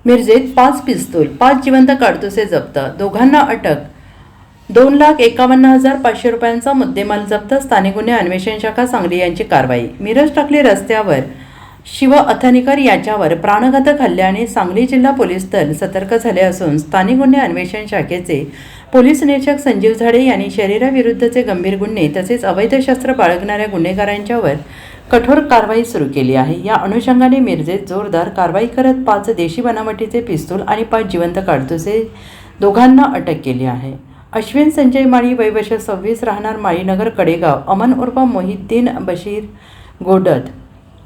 मिरजेत 5 पिस्तूल 5 जिवंत काडतुसे जप्त, दोघांना अटक। 2,51,500 रुपयांचा मुद्देमाल जप्त, स्थानिक गुन्हे अन्वेषण शाखा सांगली यांची कारवाई। मिरज टाकली रस्त्यावर शिव अथनीकर याच्यावर प्राणघातक हल्ल्याने सांगली जिल्हा पोलीस दल सतर्क झाले असून स्थानिक गुन्हे अन्वेषण शाखेचे पोलीस निरीक्षक संजीव झाडे यांनी शरीराविरुद्धचे गंभीर गुन्हे तसेच अवैध शस्त्र बाळगणाऱ्या गुन्हेगारांच्यावर कठोर कारवाई सुरू केली आहे। या अनुषंगाने मिरजेत जोरदार कारवाई करत 5 देशी बनावटीचे पिस्तूल आणि 5 जिवंत काडतुसे दोघांना अटक केली आहे। अश्विन संजय माळी वय वर्ष 26 राहणार माळीनगर कडेगाव, अमन उर्फ मोहिद्दीन बशीर गोडत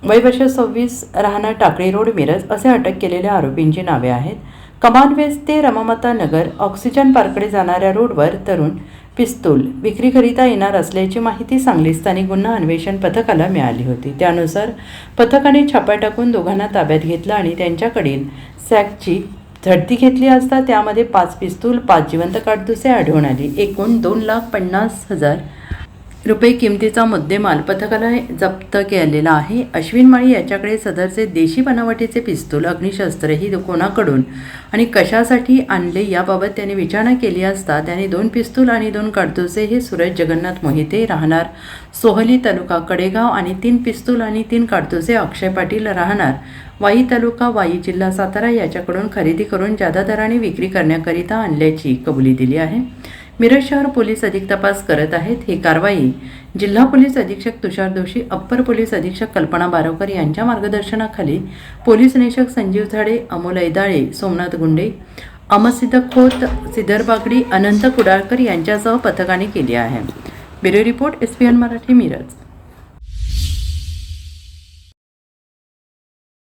वय वर्ष 26 राहणार टाकळी रोड मिरज असे अटक केलेल्या आरोपींची नावे आहेत। कमानवेस ते रमामाता नगर ऑक्सिजन पार्ककडे जाणाऱ्या रोडवर तरुण पिस्तूल विक्रीकरिता येणार असल्याची माहिती सांगली स्थानिक गुन्हा अन्वेषण पथकाला मिळाली होती। त्यानुसार पथकाने छापा टाकून दोघांना ताब्यात घेतलं आणि त्यांच्याकडील सॅकची झडती घेतली असता त्यामध्ये 5 पिस्तूल 5 जिवंत काडतुसे आढळून आली। एकूण 2,50,000 रुपये किमतीचा मुद्देमाल पथकाला जप्त केलेला आहे। अश्विन माळी याच्याकडे सदरचे देशी बनावटीचे पिस्तूल अग्निशस्त्र ही कोणाकडून आणि कशासाठी आणले याबाबत त्याने विचारणा केली असता त्याने 2 पिस्तूल आणि 2 काडतुसे हे सूरज जगन्नाथ मोहिते राहणार सोहली तालुका कडेगाव आणि 3 पिस्तूल आणि 3 काडतुसे अक्षय पाटील राहणार वाई तालुका वाई जिल्हा सातारा याच्याकडून खरेदी करून जादा दराने विक्री करण्याकरिता आणल्याची कबुली दिली आहे। मिरज शहर पोलीस अधिक तपास करत आहेत। ही कारवाई जिल्हा पोलीस अधीक्षक तुषार दोशी, अप्पर पोलीस अधीक्षक कल्पना बारवकर यांच्या मार्गदर्शनाखाली पोलीस निरीक्षक संजीव झाडे, अमोल ऐदाळे, सोमनाथ गुंडे, अमसिद्ध खोत, सिद्धर बागडी, अनंत कुडाळकर यांच्यासह पथकाने केली आहे। Bureau report SPN Marathi Miraj.